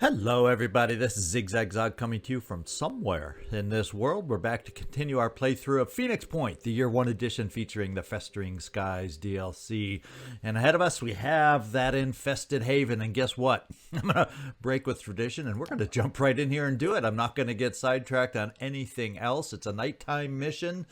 Hello everybody, this is ZigZagZog coming to you from somewhere in this world. We're back to continue our playthrough of Phoenix Point, the Year 1 edition featuring the Festering Skies DLC. And ahead of us we have that infested haven, and guess what? I'm going to break with tradition and we're going to jump right in here and do it. I'm not going to get sidetracked on anything else. It's a nighttime mission.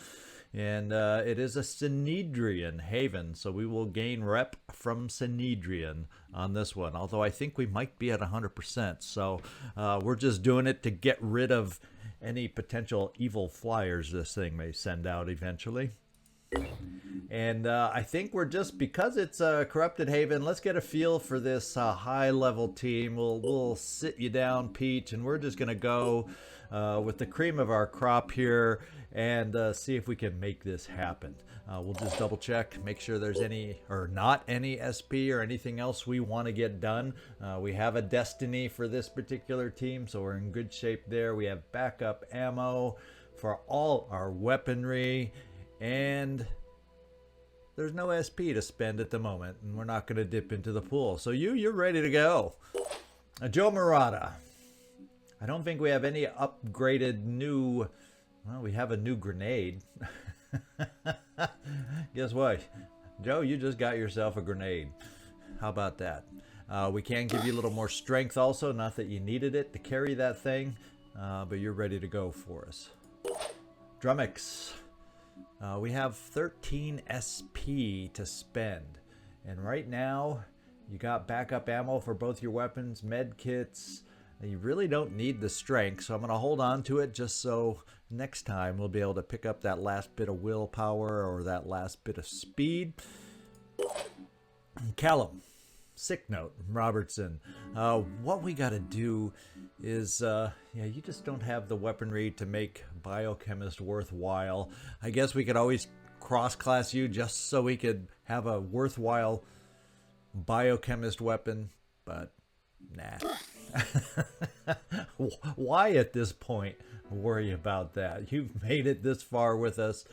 And it is a Synedrion Haven, so we will gain rep from Synedrion on this one. Although I think we might be at 100%, so we're just doing it to get rid of any potential evil flyers this thing may send out eventually. And I think we're just, because it's a corrupted haven, let's get a feel for this high-level team. We'll sit you down, Peach, and we're just going to go with the cream of our crop here and see if we can make this happen. We'll just double check, make sure there's any or not any SP or anything else we want to get done. We have a destiny for this particular team, so we're in good shape there. We have backup ammo for all our weaponry, and there's no SP to spend at the moment, and we're not going to dip into the pool. So you're ready to go. Joe Marotta. I don't think we have any upgraded new... Well, we have a new grenade. Guess what? Joe, you just got yourself a grenade. How about that? We can give you a little more strength also. Not that you needed it to carry that thing, but you're ready to go for us. Drumax. We have 13 SP to spend. And right now, you got backup ammo for both your weapons, med kits. You really don't need the strength, so I'm going to hold on to it just so next time we'll be able to pick up that last bit of willpower or that last bit of speed. Callum, Sicknote, Robertson. What we got to do is, you just don't have the weaponry to make Biochemist worthwhile. I guess we could always cross-class you just so we could have a worthwhile Biochemist weapon, but nah. Why at this point worry about that? You've made it this far with us.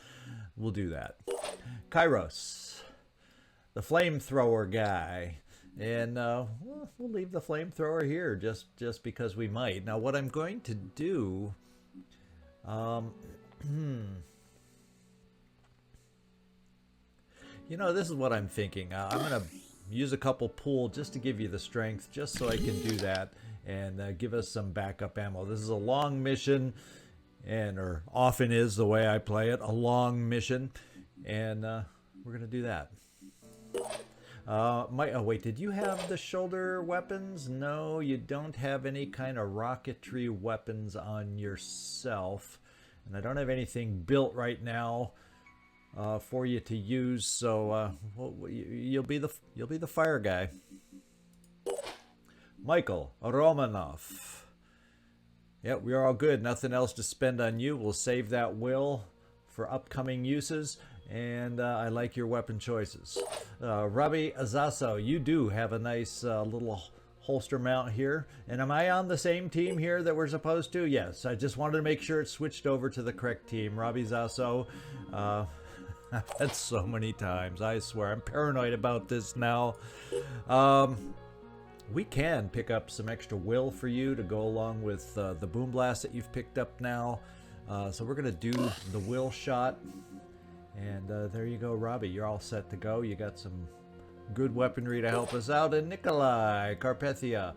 We'll do that. Kyros, the flamethrower guy, and we'll leave the flamethrower here just because we might. Now what I'm going to do, this is what I'm thinking. I'm gonna use a couple pool just to give you the strength, just so I can do that and give us some backup ammo. This is a long mission, or often is the way I play it, a long mission, and we're gonna do that. Wait, did you have the shoulder weapons? No, you don't have any kind of rocketry weapons on yourself, and I don't have anything built right now for you to use, so you'll be the fire guy. Michael Romanov. Yep, we're all good. Nothing else to spend on you. We'll save that will for upcoming uses, and I like your weapon choices. Robbie Zaso, you do have a nice little holster mount here. And am I on the same team here that we're supposed to? Yes, I just wanted to make sure it switched over to the correct team. Robbie Zaso, I've had so many times. I swear, I'm paranoid about this now. We can pick up some extra will for you to go along with the boom blast that you've picked up now. So we're going to do the will shot. And there you go, Robbie. You're all set to go. You got some good weaponry to help us out. And Nikolai Carpethia.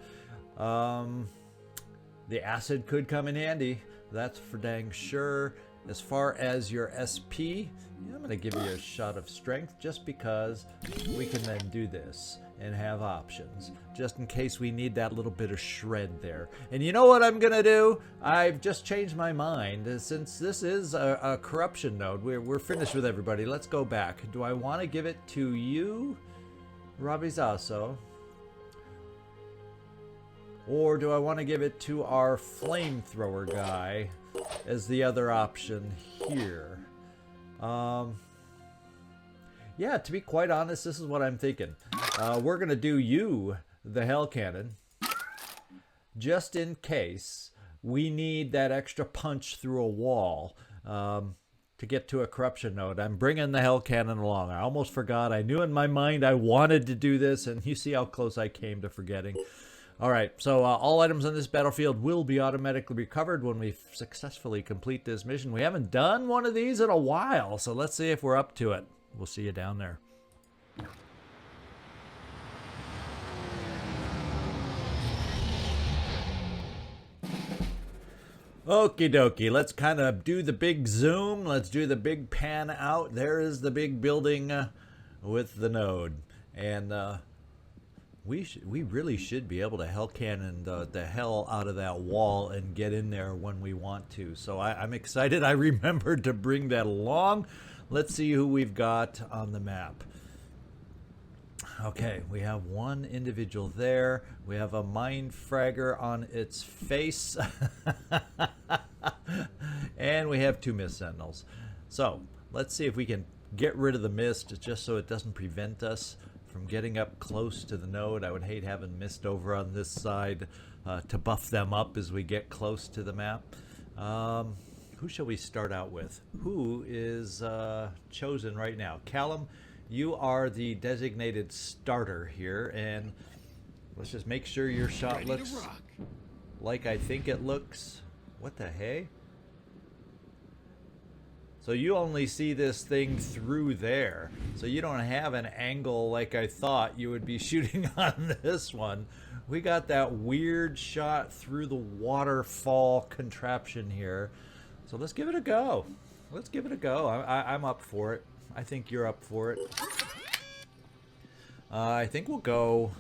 The acid could come in handy. That's for dang sure. As far as your SP, I'm going to give you a shot of strength just because we can then do this and have options, just in case we need that little bit of shred there. And you know what I'm going to do? I've just changed my mind. Since this is a corruption node, we're finished with everybody. Let's go back. Do I want to give it to you, Robbie Zaso? Or do I want to give it to our flamethrower guy as the other option here? Yeah, to be quite honest, this is what I'm thinking. We're going to do you, the Hell Cannon, just in case we need that extra punch through a wall to get to a corruption node. I'm bringing the Hell Cannon along. I almost forgot. I knew in my mind I wanted to do this, and you see how close I came to forgetting. All right, so all items on this battlefield will be automatically recovered when we successfully complete this mission. We haven't done one of these in a while, so let's see if we're up to it. We'll see you down there. Okie dokie, let's kind of do the big zoom. Let's do the big pan out. There is the big building with the node. And we really should be able to hell cannon the hell out of that wall and get in there when we want to. So I'm excited. I remembered to bring that along. Let's see who we've got on the map. Okay, we have one individual there. We have a mind fragger on its face. And we have 2 mist sentinels. So let's see if we can get rid of the mist just so it doesn't prevent us from getting up close to the node. I would hate having mist over on this side to buff them up as we get close to the map. Who shall we start out with? Who is chosen right now? Callum, you are the designated starter here, and let's just make sure your shot looks like I think it looks. What the hey? So you only see this thing through there. So you don't have an angle like I thought you would be shooting on this one. We got that weird shot through the waterfall contraption here. So let's give it a go. Let's give it a go. I'm up for it. I think you're up for it. I think we'll go...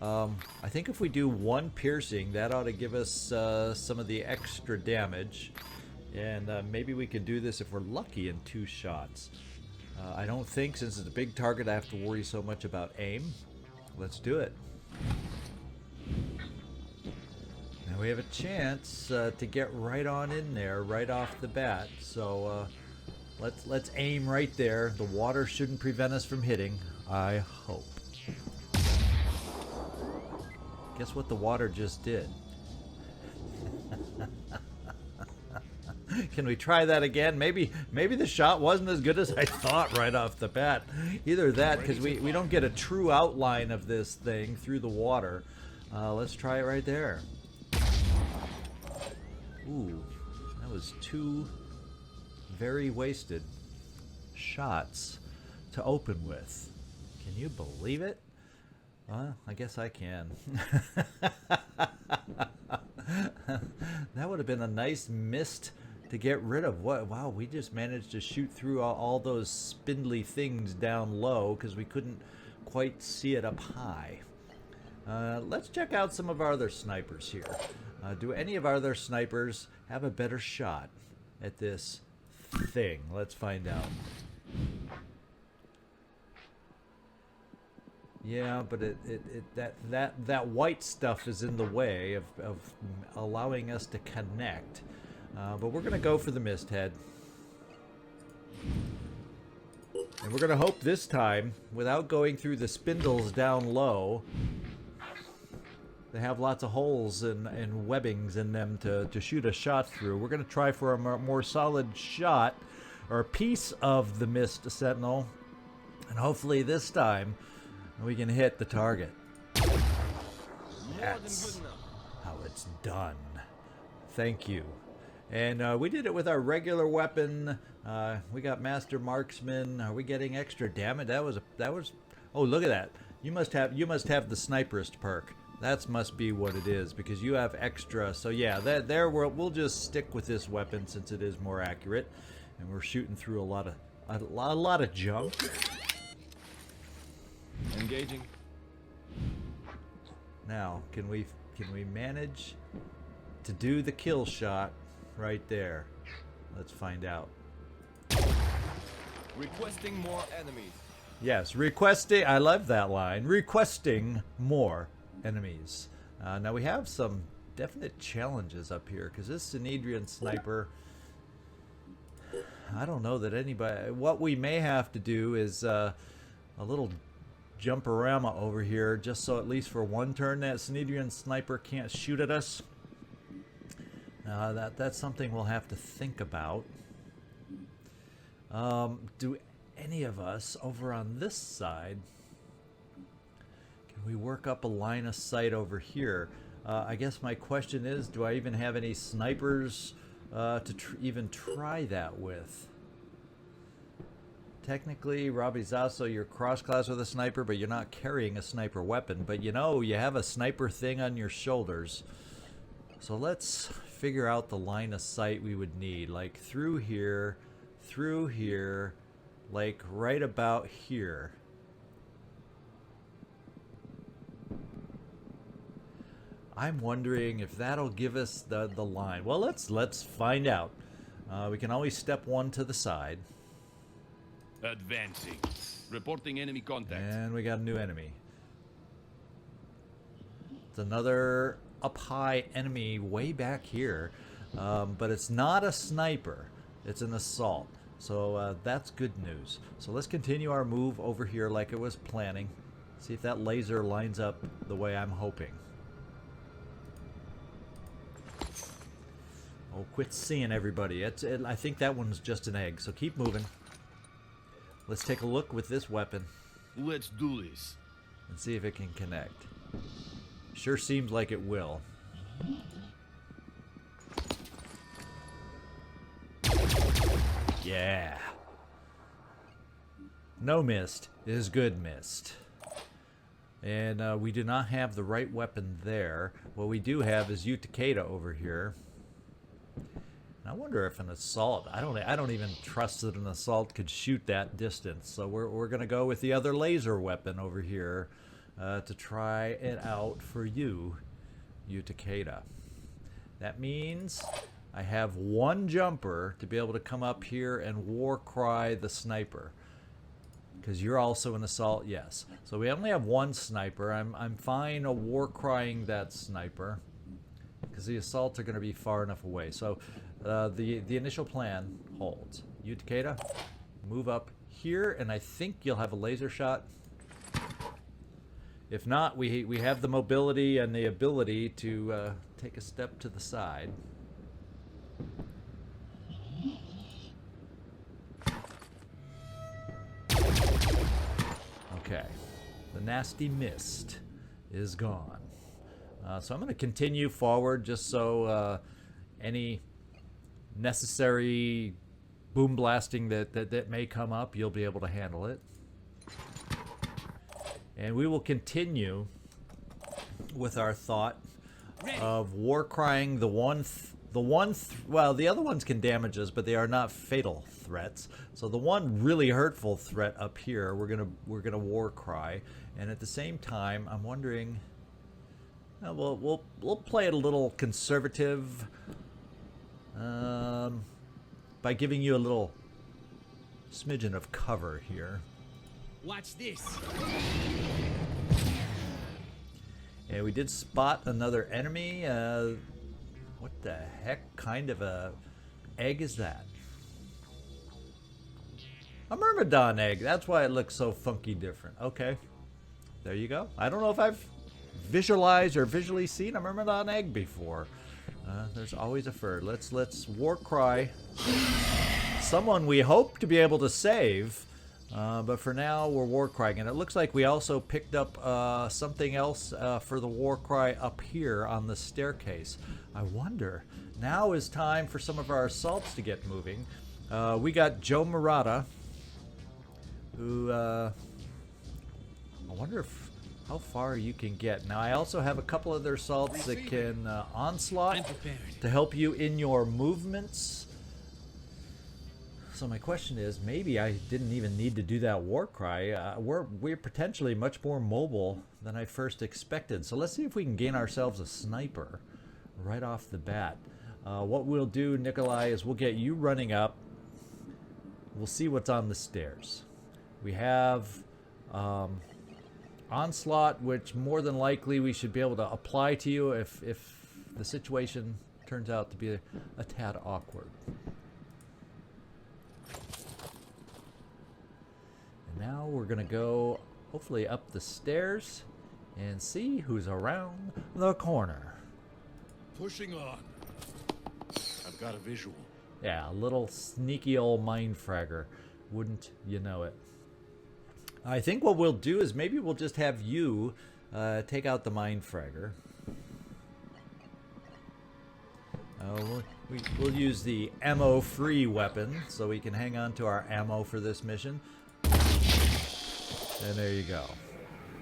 I think if we do 1 piercing, that ought to give us some of the extra damage. And maybe we can do this if we're lucky in 2 shots. I don't think, since it's a big target, I have to worry so much about aim. Let's do it. Now we have a chance to get right on in there, right off the bat. So let's aim right there. The water shouldn't prevent us from hitting, I hope. Guess what the water just did? Can we try that again? Maybe the shot wasn't as good as I thought right off the bat. Either that, because we don't get a true outline of this thing through the water. Let's try it right there. Ooh, that was 2 very wasted shots to open with. Can you believe it? I guess I can. That would have been a nice mist to get rid of. What? Wow, we just managed to shoot through all those spindly things down low because we couldn't quite see it up high. Let's check out some of our other snipers here. Do any of our other snipers have a better shot at this thing? Let's find out. Yeah, but that white stuff is in the way of allowing us to connect. But we're going to go for the mist head. And we're going to hope this time, without going through the spindles down low, they have lots of holes and webbings in them to shoot a shot through. We're going to try for a more solid shot, or a piece of the mist sentinel. And hopefully this time we can hit the target. That's how it's done. Thank you. And we did it with our regular weapon. We got Master Marksman. Are we getting extra damage? That was. Oh, look at that! You must have the Sniperist perk. That must be what it is, because you have extra. So yeah, we'll just stick with this weapon since it is more accurate, and we're shooting through a lot of junk. Engaging. Now, can we manage to do the kill shot right there? Let's find out. Requesting more enemies. Yes, requesting. I love that line. Requesting more enemies. Now we have some definite challenges up here, because this Synedrion sniper, I don't know that anybody. What we may have to do is a little jumperama over here, just so at least for one turn that Synedrion sniper can't shoot at us. That's something we'll have to think about. Do any of us over on this side, can we work up a line of sight over here. I guess my question is, do I even have any snipers to even try that with? Technically, Robbie Zaso, you're cross-class with a sniper, but you're not carrying a sniper weapon. But you know, you have a sniper thing on your shoulders. So let's figure out the line of sight we would need. Like through here, like right about here. I'm wondering if that'll give us the line. Well, let's find out. We can always step one to the side. Advancing. Reporting enemy contact. And we got a new enemy. It's another up high enemy way back here. But it's not a sniper. It's an assault. So that's good news. So let's continue our move over here like it was planning. See if that laser lines up the way I'm hoping. Oh, quit seeing everybody. I think that one's just an egg, so keep moving. Let's take a look with this weapon. Let's do this. And see if it can connect. Sure seems like it will. Yeah. No mist is good mist. And we do not have the right weapon there. What we do have is Takeda over here. And I wonder if an assault, I don't even trust that an assault could shoot that distance. So we're gonna go with the other laser weapon over here to try it out for you Takeda. That means I have one jumper to be able to come up here and war cry the sniper. Because you're also an assault, yes. So we only have one sniper. I'm fine war crying that sniper. Because the assaults are going to be far enough away. So the initial plan holds. Takeda, move up here, and I think you'll have a laser shot. If not, we have the mobility and the ability to take a step to the side. Okay, the nasty mist is gone. So I'm going to continue forward just so any necessary boom blasting that may come up, you'll be able to handle it. And we will continue with our thought of war crying well, the other ones can damage us, but they are not fatal threats. So the one really hurtful threat up here, we're gonna war cry, and at the same time, I'm wondering. We'll play it a little conservative by giving you a little smidgen of cover here. Watch this. And we did spot another enemy. What the heck kind of a egg is that? A Myrmidon egg. That's why it looks so funky different. Okay. There you go. I don't know if I've visualized or visually seen a Myrmidon egg before. There's always a fur. Let's war cry someone we hope to be able to save, but for now we're war crying, and it looks like we also picked up something else for the war cry up here on the staircase. I wonder, now is time for some of our assaults to get moving. We got Joe Marotta, who I wonder how far you can get. Now I also have a couple other assaults that can onslaught to help you in your movements. So my question is, maybe I didn't even need to do that war cry. We're potentially much more mobile than I first expected. So let's see if we can gain ourselves a sniper right off the bat. What we'll do, Nikolai, is we'll get you running up. We'll see what's on the stairs. We have onslaught, which more than likely we should be able to apply to you if the situation turns out to be a tad awkward. And now we're gonna go hopefully up the stairs and see who's around the corner. Pushing on. I've got a visual. Yeah, a little sneaky old mind fragger, wouldn't you know it? I think what we'll do is maybe we'll just have you take out the Mind Fragger. We'll use the ammo-free weapon so we can hang on to our ammo for this mission. And there you go.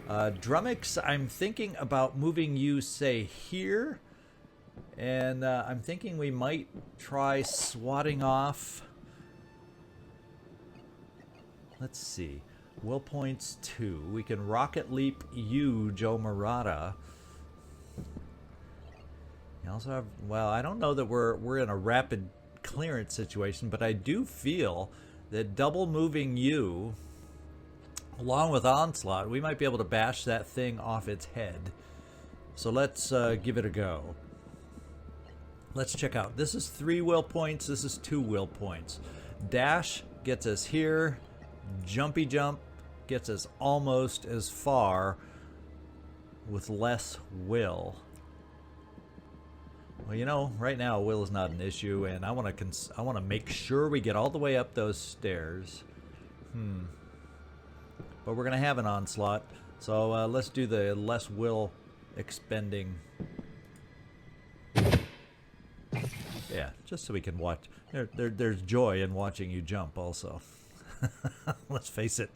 Drumax, I'm thinking about moving you, say, here. And I'm thinking we might try swatting off. Let's see. Will points 2. We can rocket leap you, Joe Marotta. You also have, well, I don't know that we're in a rapid clearance situation, but I do feel that double moving you along with Onslaught, we might be able to bash that thing off its head. So let's give it a go. Let's check out. This is 3 will points. This is 2 will points. Dash gets us here. Jumpy jump gets us almost as far with less will. Well, you know, right now will is not an issue, and I want to make sure we get all the way up those stairs. But we're gonna have an onslaught, so let's do the less will expending. Yeah, just so we can watch. There's joy in watching you jump, also. Let's face it.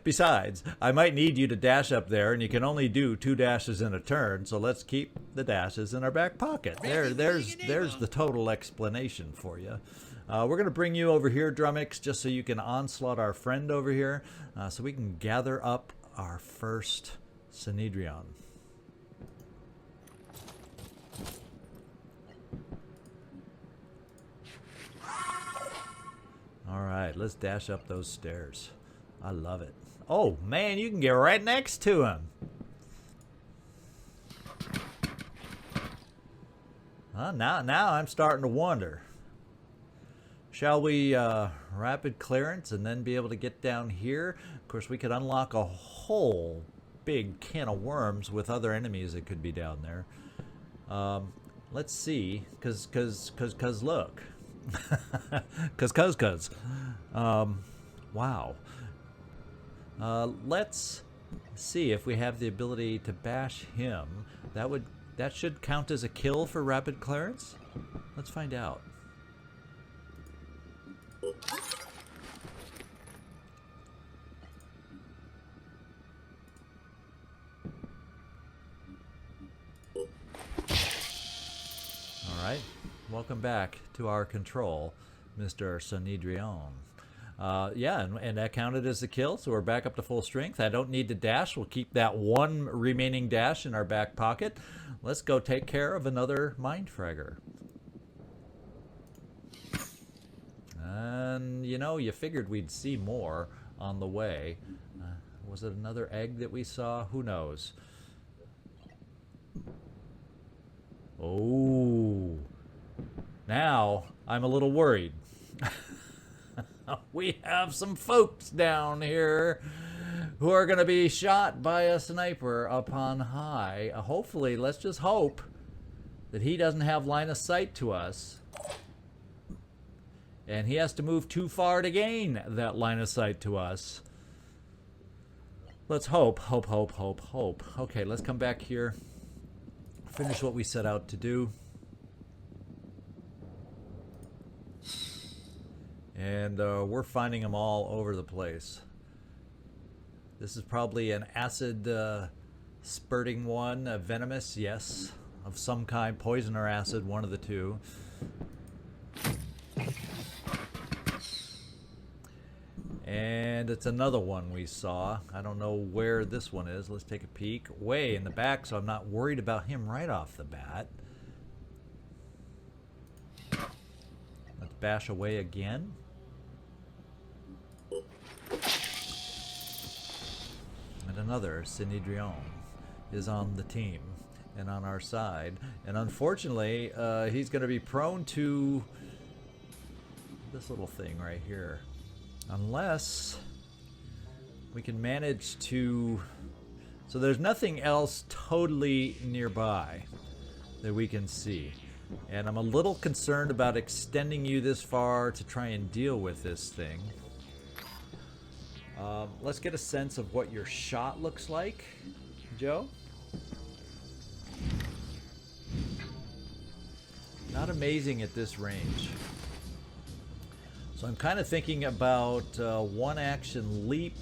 Besides, I might need you to dash up there, and you can only do 2 dashes in a turn, so let's keep the dashes in our back pocket. There's the total explanation for you. We're going to bring you over here, Drumax, just so you can onslaught our friend over here, so we can gather up our first Synedrion. Alright, let's dash up those stairs. I love it. Oh, man, you can get right next to him. Now I'm starting to wonder. Shall we rapid clearance and then be able to get down here? Of course, we could unlock a whole big can of worms with other enemies that could be down there. Let's see, cause look. cause. Wow. Let's see if we have the ability to bash him. That should count as a kill for rapid clearance. Let's find out. All right. Welcome back to our control, Mr. Synedrion. Yeah, and that counted as a kill, so we're back up to full strength. I don't need to dash. We'll keep that 1 remaining dash in our back pocket. Let's go take care of another Mind Fragger. And, you know, you figured we'd see more on the way. Was it another egg that we saw? Who knows? Oh. Now, I'm a little worried. We have some folks down here who are going to be shot by a sniper up on high. Hopefully, let's just hope that he doesn't have line of sight to us. And he has to move too far to gain that line of sight to us. Let's hope. Okay, let's come back here. Finish what we set out to do. And we're finding them all over the place. This is probably an acid spurting one, a venomous, yes, of some kind, poison or acid, one of the two. And it's another one we saw. I don't know where this one is. Let's take a peek. Way in the back, so I'm not worried about him right off the bat. Let's bash away again. And another Synedrion is on the team and on our side. And unfortunately, he's going to be prone to this little thing right here. Unless we can manage to... So there's nothing else totally nearby that we can see. And I'm a little concerned about extending you this far to try and deal with this thing. Let's get a sense of what your shot looks like, Joe. Not amazing at this range. So I'm kind of thinking about one action leap.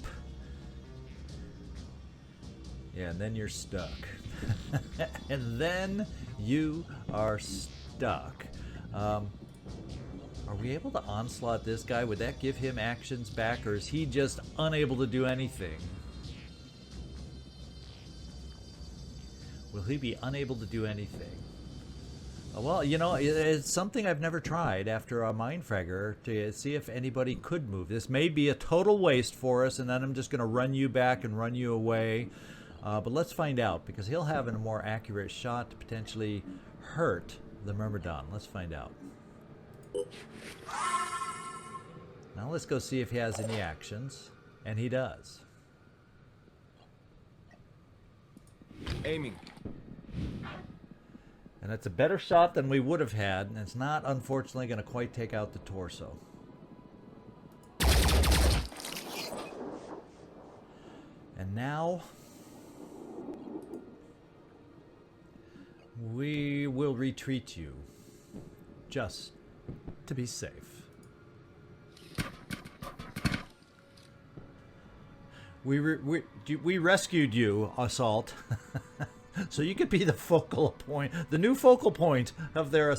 Yeah, and then you're stuck. And then you are stuck. Are we able to onslaught this guy? Would that give him actions back, or is he just unable to do anything? Will he be unable to do anything? Well, you know, it's something I've never tried after a Mindfragger to see if anybody could move. This may be a total waste for us, and then I'm just going to run you back and run you away. But let's find out, because he'll have a more accurate shot to potentially hurt the Myrmidon. Let's find out. Now let's go see if he has any actions. And he does. Aiming. And it's a better shot than we would have had, and it's not, unfortunately, going to quite take out the torso. And now we will retreat you, just to be safe. We rescued you, Assault. So you could be the focal point, the new focal point of their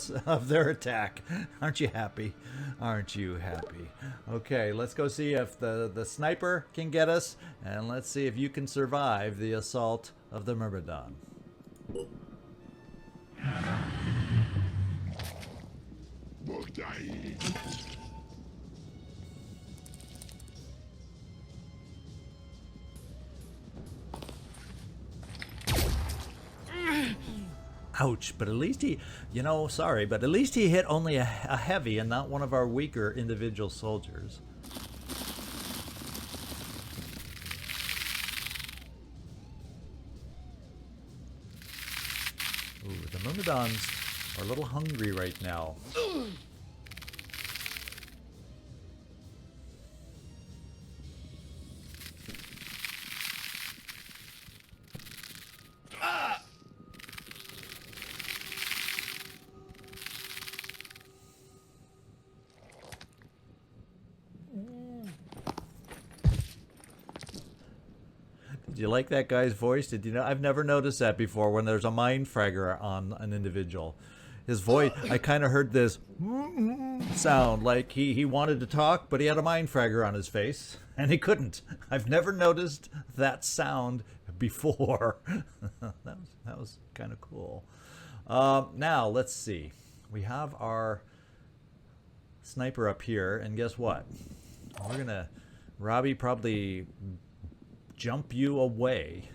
attack. Aren't you happy? Aren't you happy? Okay, let's go see if the sniper can get us, and let's see if you can survive the assault of the Myrmidon. Ouch, but at least he, you know, sorry, but at least he hit only a heavy and not one of our weaker individual soldiers. Ooh, the Myrmidons are a little hungry right now. Did you like that guy's voice? Did you know? I've never noticed that before when there's a Mindfragger on an individual. His voice, I kind of heard this sound like he wanted to talk, but he had a Mindfragger on his face, and he couldn't. I've never noticed that sound before. that was kind of cool. Now, let's see. We have our sniper up here, and guess what? We're going to, Robbie, probably jump you away,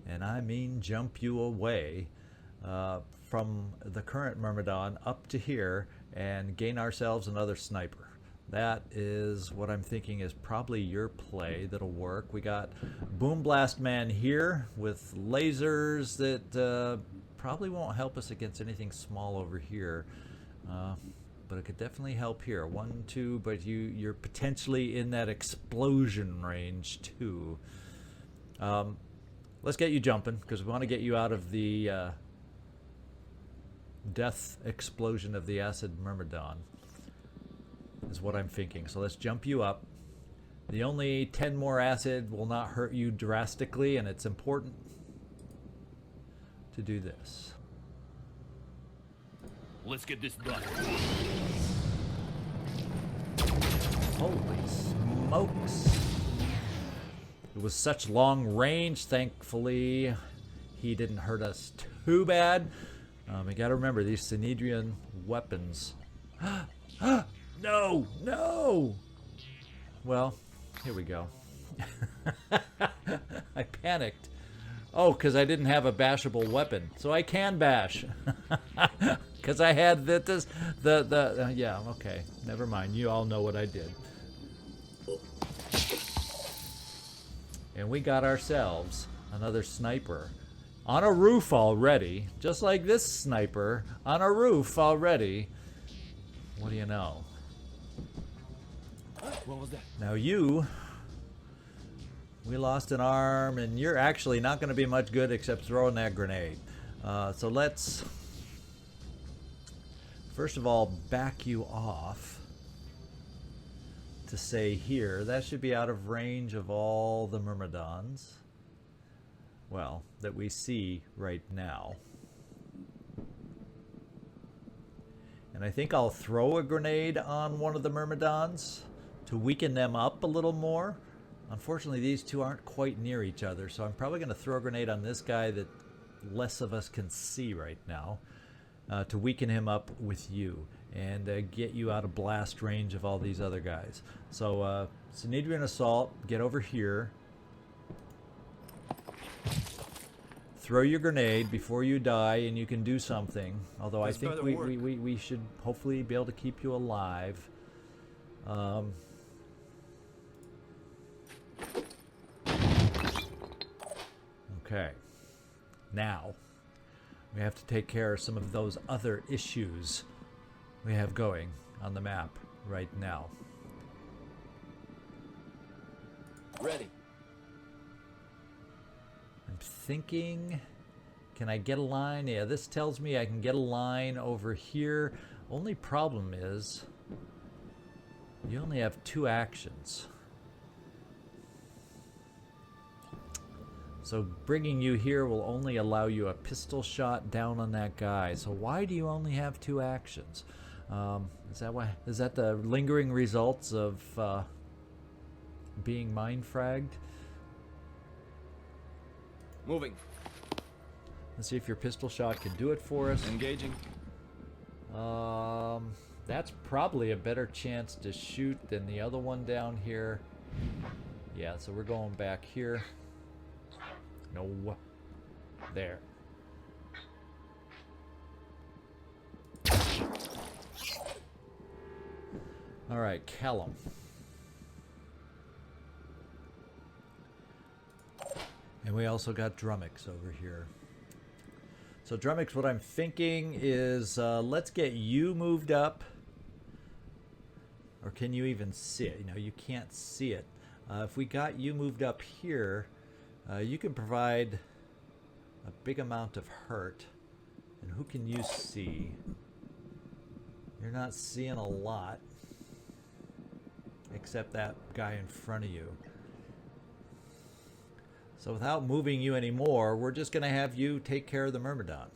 and I mean jump you away from the current Myrmidon up to here and gain ourselves another sniper. That is what I'm thinking is probably your play that'll work. We got Boom Blast Man here with lasers that probably won't help us against anything small over here. But it could definitely help here. 1, 2, but you're potentially in that explosion range too. Let's get you jumping, because we want to get you out of the death explosion of the acid Myrmidon, is what I'm thinking. So let's jump you up. The only 10 more acid will not hurt you drastically, and it's important to do this. Let's get this done. Holy smokes. It was such long range. Thankfully, he didn't hurt us too bad. You gotta remember, these Synedrion weapons. No! No! Well, here we go. I panicked. Oh, because I didn't have a bashable weapon. So I can bash. Because I had yeah, okay. Never mind. You all know what I did. And we got ourselves another sniper on a roof already. Just like this sniper on a roof already. What do you know? What was that? Now you, we lost an arm, and you're actually not going to be much good except throwing that grenade. So let's, first of all, back you off to say here. That should be out of range of all the Myrmidons. Well, that we see right now. And I think I'll throw a grenade on one of the Myrmidons to weaken them up a little more. Unfortunately, these two aren't quite near each other, so I'm probably going to throw a grenade on this guy that less of us can see right now to weaken him up with you and get you out of blast range of all these other guys. So, Synedrion Assault, get over here. Throw your grenade before you die, and you can do something. Although I think we should hopefully be able to keep you alive. Okay. Now, we have to take care of some of those other issues we have going on the map right now. Ready. I'm thinking, can I get a line? Yeah, this tells me I can get a line over here. Only problem is, you only have 2 actions. So bringing you here will only allow you a pistol shot down on that guy. So why do you only have 2 actions? Is that why? Is that the lingering results of being mind fragged? Moving. Let's see if your pistol shot can do it for us. Engaging. That's probably a better chance to shoot than the other one down here. Yeah, so we're going back here. No. There. All right, Callum. And we also got Drumax over here. So Drumax, what I'm thinking is let's get you moved up. Or can you even see it? You know, you can't see it. If we got you moved up here, you can provide a big amount of hurt. And who can you see? You're not seeing a lot. Except that guy in front of you. So without moving you anymore, we're just going to have you take care of the Myrmidon.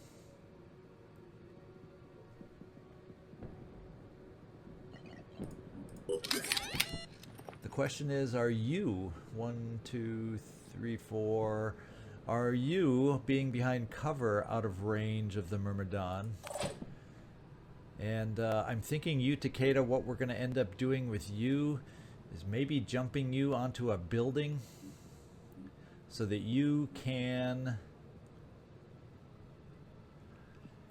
The question is, are you, 1, 2, 3, 4, are you being behind cover out of range of the Myrmidon? And I'm thinking you, Takeda, what we're going to end up doing with you is maybe jumping you onto a building so that you can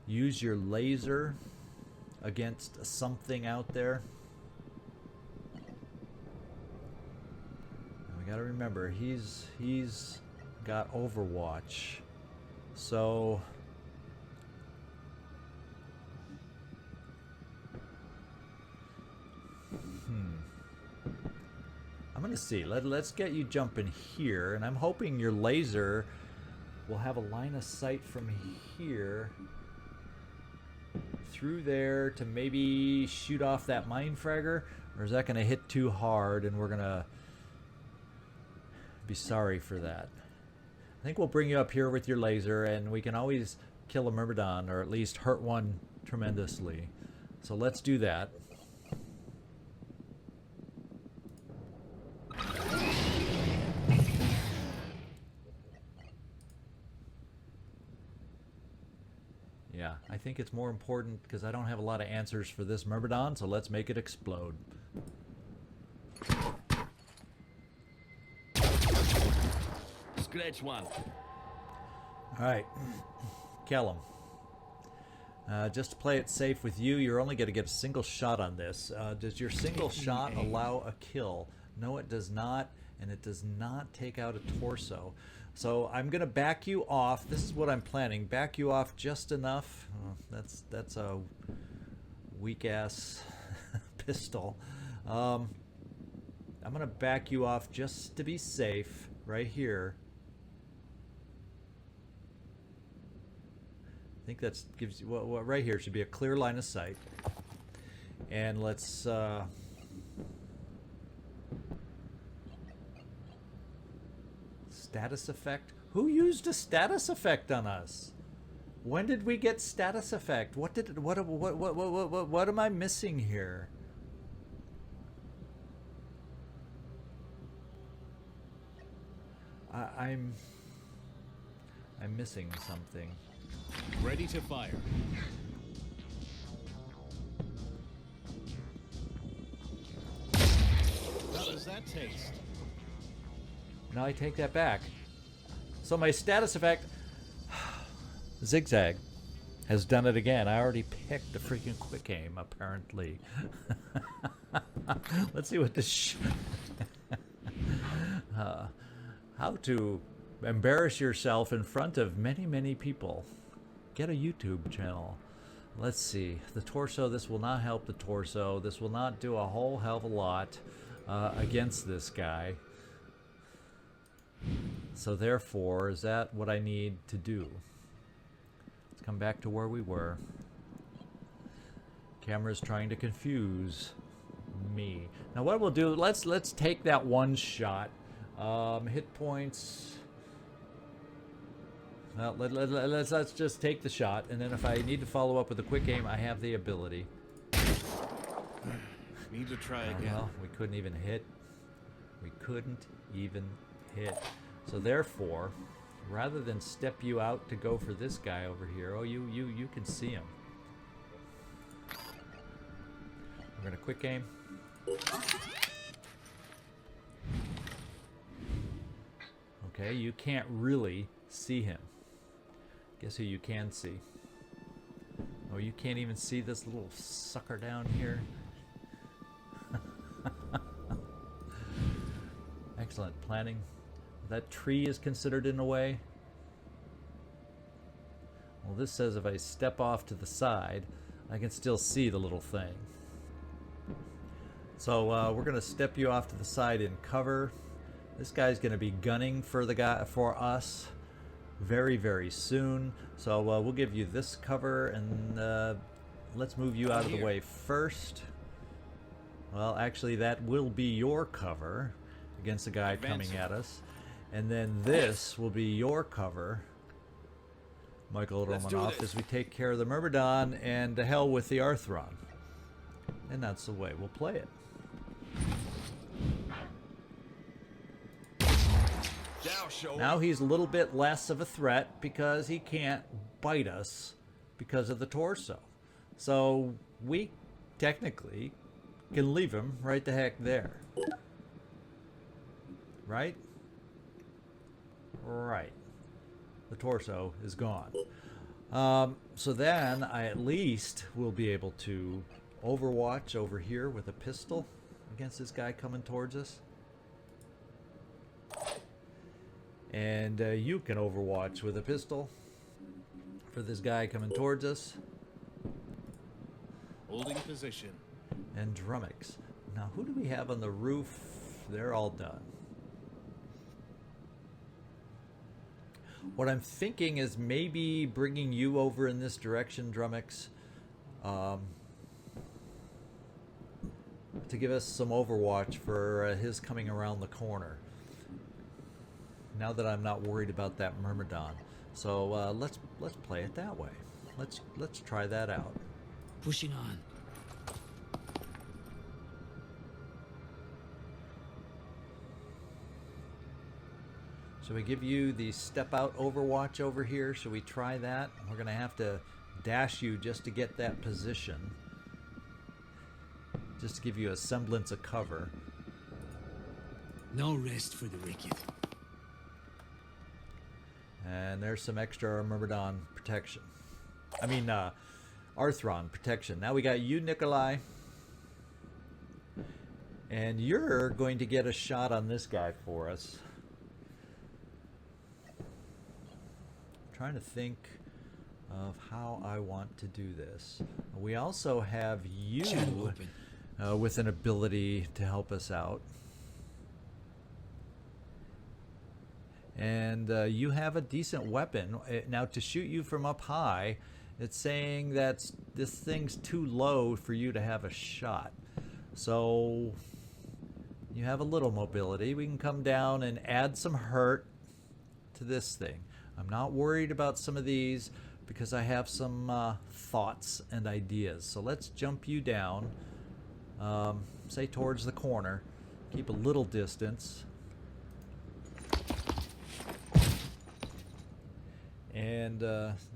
use your laser against something out there. And we got to remember, he's got Overwatch. So I'm going to see. Let's get you jumping here, and I'm hoping your laser will have a line of sight from here through there to maybe shoot off that mine fragger, or is that going to hit too hard and we're going to be sorry for that? I think we'll bring you up here with your laser, and we can always kill a Myrmidon, or at least hurt one tremendously. So let's do that. Yeah, I think it's more important because I don't have a lot of answers for this Myrmidon, so let's make it explode. Scratch one. Alright, Callum. Just to play it safe with you, you're only going to get a single shot on this. Does your single shot allow a kill? No, it does not, and it does not take out a torso. So I'm going to back you off. This is what I'm planning. Back you off just enough. Oh, that's a weak-ass pistol. I'm going to back you off just to be safe right here. I think that gives you, well, right here should be a clear line of sight. And let's status effect. Who used a status effect on us? When did we get status effect? What am I missing here? I'm missing something. Ready to fire. How does that taste? Now I take that back. So my status effect, Zigzag, has done it again. I already picked the freaking quick aim, apparently. Let's see what this... how to embarrass yourself in front of many, many people. Get a YouTube channel. Let's see. The torso, this will not help the torso. This will not do a whole hell of a lot against this guy. So therefore, is that what I need to do? Let's come back to where we were. Camera's trying to confuse me. Now what we'll do, let's take that one shot. Hit points. Well, let's just take the shot, and then if I need to follow up with a quick aim, I have the ability. Need to try again. Well, we couldn't even hit. We couldn't even hit. So therefore, rather than step you out to go for this guy over here, oh, you can see him. We're gonna quick aim. Okay, you can't really see him. Guess who you can see? Oh, you can't even see this little sucker down here? Excellent planning. That tree is considered in a way. Well, this says if I step off to the side, I can still see the little thing. So we're going to step you off to the side in cover. This guy's going to be gunning for us very, very soon. So we'll give you this cover, and let's move you out of the way first. Well, actually, that will be your cover against the guy coming at us. And then this will be your cover, Michael Romanov, as we take care of the Myrmidon and to hell with the Arthron. And that's the way we'll play it. Now he's a little bit less of a threat because he can't bite us because of the torso. So we technically can leave him right the heck there. Right? Right. The torso is gone. So then I at least will be able to overwatch over here with a pistol against this guy coming towards us. And you can overwatch with a pistol for this guy coming towards us. Holding position. And Drumax. Now, who do we have on the roof? They're all done. What I'm thinking is maybe bringing you over in this direction, Drumax, to give us some overwatch for his coming around the corner. Now that I'm not worried about that Myrmidon, so let's play it that way. Let's try that out. Pushing on. Should we give you the step out overwatch over here? Should we try that? We're gonna have to dash you just to get that position, just to give you a semblance of cover. No rest for the wicked. And there's some extra Myrmidon protection. I mean, Arthron protection. Now we got you, Nikolai. And you're going to get a shot on this guy for us. I'm trying to think of how I want to do this. We also have you with an ability to help us out. And you have a decent weapon. Now, to shoot you from up high, it's saying that this thing's too low for you to have a shot. So you have a little mobility. We can come down and add some hurt to this thing. I'm not worried about some of these because I have some thoughts and ideas. So let's jump you down, say towards the corner. Keep a little distance. And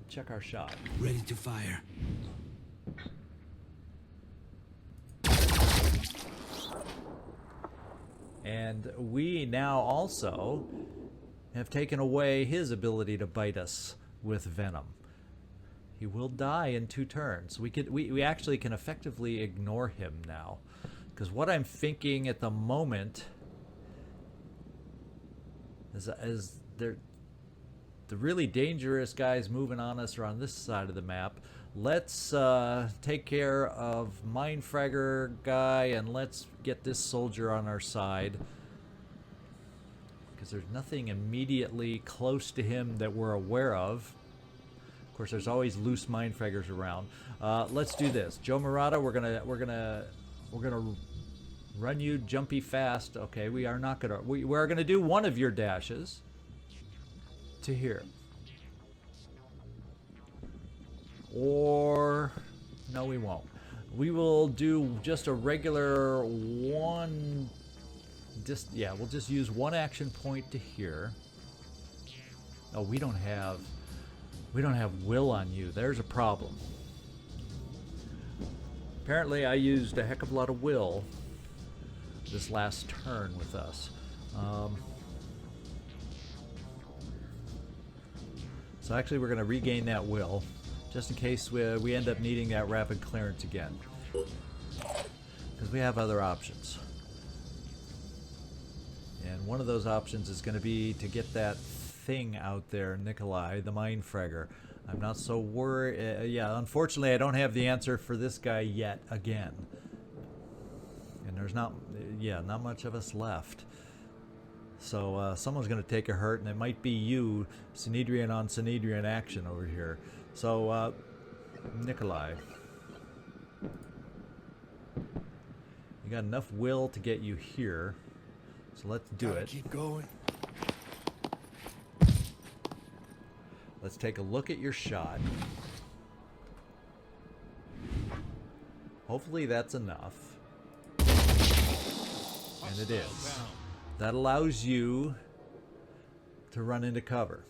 check our shot. Ready to fire. And we now also have taken away his ability to bite us with venom. He will die in 2 turns. We actually can effectively ignore him now. Because what I'm thinking at the moment is the really dangerous guys moving on us are on this side of the map. Let's take care of Mindfragger guy, and let's get this soldier on our side. Because there's nothing immediately close to him that we're aware of. Of course, there's always loose Mindfraggers around. Let's do this. Joe Marotta, we're gonna run you jumpy fast. Okay, we are not gonna. We are gonna do one of your dashes to here. Or no, we won't. We will do just a regular one. Yeah, we'll just use one action point to here. Oh, we don't have will on you. There's a problem. Apparently, I used a heck of a lot of will this last turn with us. So actually, we're going to regain that will, just in case we end up needing that rapid clearance again. Because we have other options. And one of those options is going to be to get that thing out there, Nikolai, the Mindfragger. I'm not so worried. Yeah, unfortunately, I don't have the answer for this guy yet again. And there's not much of us left. So someone's going to take a hurt, and it might be you, Synedrion on Synedrion action over here. So, Nikolai. You got enough will to get you here. So let's do it. Keep going. Let's take a look at your shot. Hopefully that's enough. And it is. That allows you to run into cover.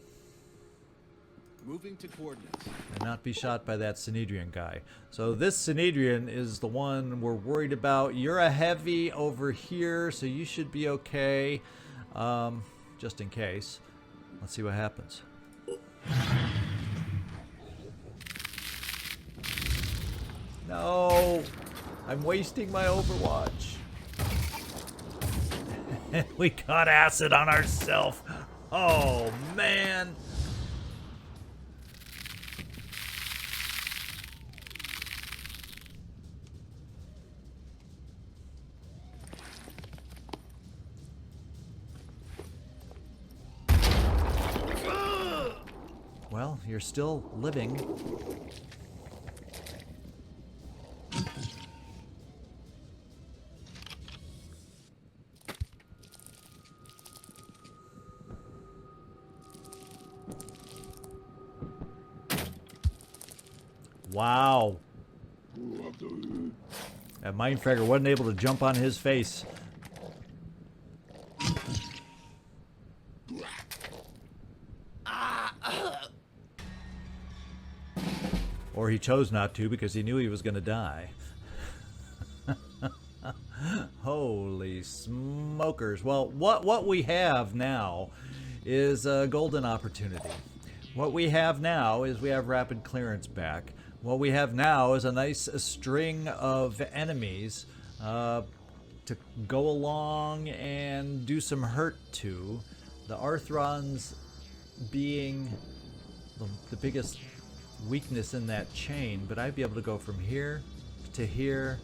Moving to coordinates. And not be shot by that Synedrion guy. So this Synedrion is the one we're worried about. You're a heavy over here, so you should be okay. Just in case. Let's see what happens. No! I'm wasting my Overwatch. We got acid on ourselves. Oh, man. Well, you're still living. Wow. That Mindfragger wasn't able to jump on his face. Or he chose not to because he knew he was going to die. Holy smokers. Well, what we have now is a golden opportunity. What we have now is we have rapid clearance back. What we have now is a nice string of enemies to go along and do some hurt to. The Arthrons being the biggest weakness in that chain, but I'd be able to go from here to here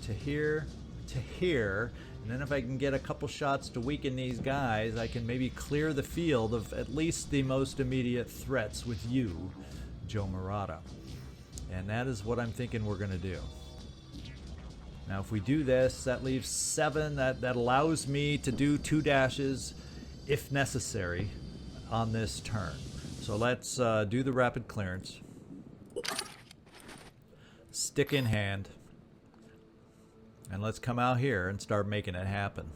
to here to here And then if I can get a couple shots to weaken these guys, I can maybe clear the field of at least the most immediate threats with you, Joe Marotta. And that is what I'm thinking we're going to do. Now if we do this, that leaves 7. That allows me to do 2 dashes if necessary on this turn. So let's do the rapid clearance. Stick in hand. And let's come out here and start making it happen.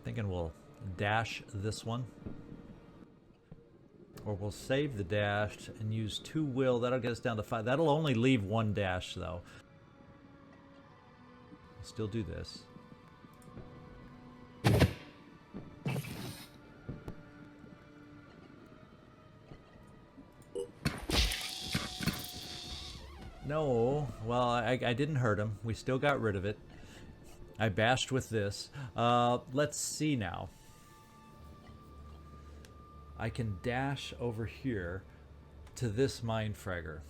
Thinking we'll dash this one. Or we'll save the dash and use 2 will. That'll get us down to 5. That'll only leave 1 dash, though. Still do this. No. Well, I didn't hurt him. We still got rid of it. I bashed with this. Let's see now. I can dash over here to this Mindfragger.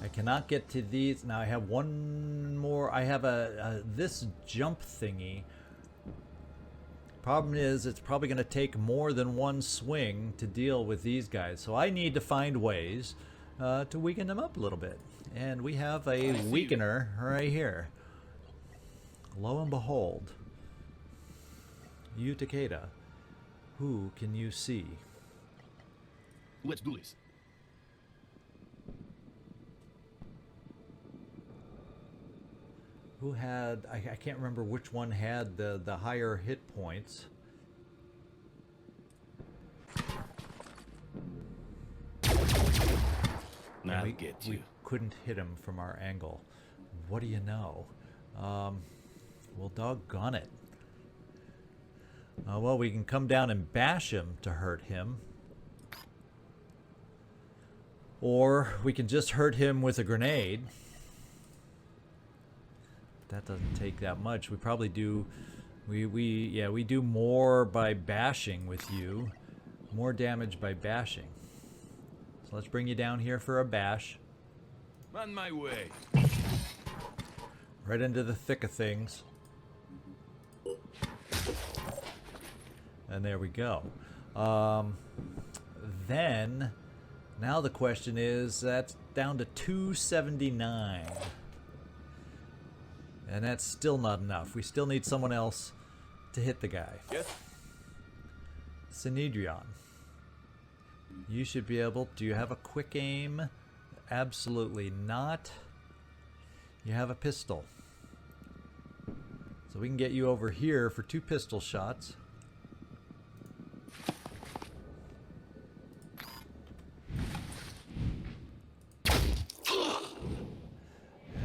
I cannot get to these. Now I have one more. I have this jump thingy. Problem is, it's probably going to take more than 1 swing to deal with these guys. So I need to find ways to weaken them up a little bit. And we have a weakener right here. Lo and behold, you Takeda, who can you see? Let's do this. Who had, I can't remember which one had the higher hit points. Now we get you. Couldn't hit him from our angle. What do you know? Well, doggone it. Well, we can come down and bash him to hurt him. Or we can just hurt him with a grenade. That doesn't take that much. We probably do... We do more by bashing with you. More damage by bashing. So let's bring you down here for a bash. On my way. Right into the thick of things. And there we go. Then, now the question is, that's down to 279. And that's still not enough. We still need someone else to hit the guy. Yes. Synedrion. You should be able... Do you have a quick aim? Absolutely not. You have a pistol. So we can get you over here for 2 pistol shots.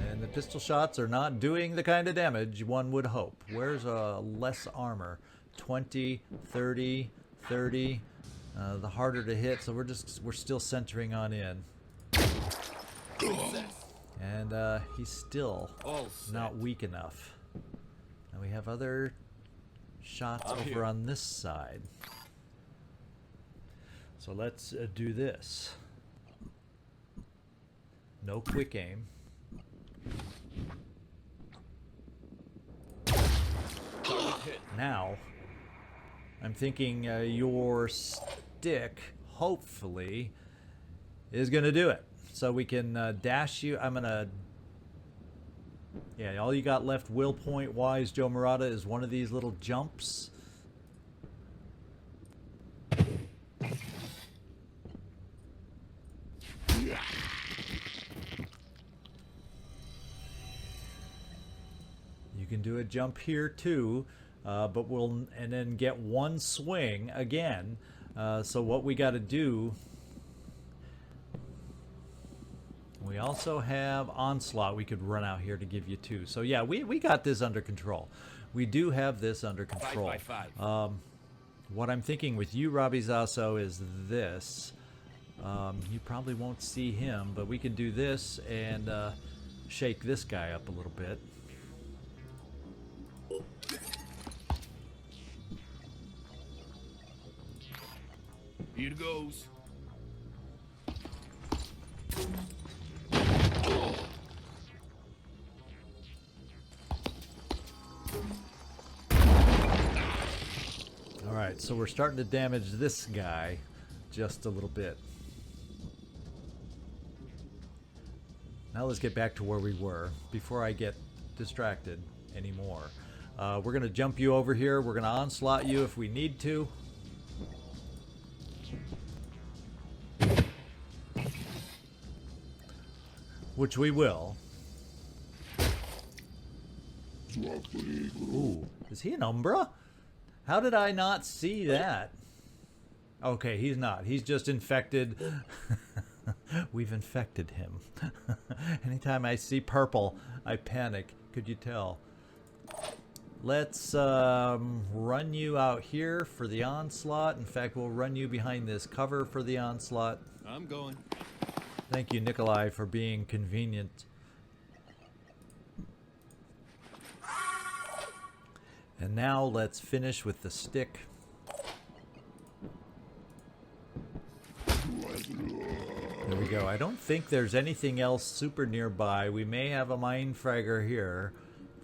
And the pistol shots are not doing the kind of damage one would hope. Where's less armor? 20, 30, 30. The harder to hit, so we're still centering on in. And he's still not weak enough. And we have other shots over on this side. So let's do this. No quick aim. Now, I'm thinking your stick, hopefully, is going to do it. So we can dash you. I'm going to... Yeah, all you got left will point-wise, Joe Marotta, is one of these little jumps. You can do a jump here too, but we'll... And then get 1 swing again. So what we got to do... We also have Onslaught we could run out here to give you 2. So yeah, we got this under control. We do have this under control. 5 by 5. What I'm thinking with you, Robbie Zaso, is this. You probably won't see him, but we can do this and shake this guy up a little bit. Here goes. Alright, so we're starting to damage this guy just a little bit. Now let's get back to where we were before I get distracted anymore. We're going to jump you over here. We're going to onslaught you if we need to. Which we will. Ooh, is he an Umbra? How did I not see that? Okay, he's not. He's just infected. We've infected him. Anytime I see purple, I panic. Could you tell? Let's run you out here for the onslaught. In fact, we'll run you behind this cover for the onslaught. I'm going. Thank you, Nikolai, for being convenient. And now let's finish with the stick. There we go. I don't think there's anything else super nearby. We may have a mine fragger here,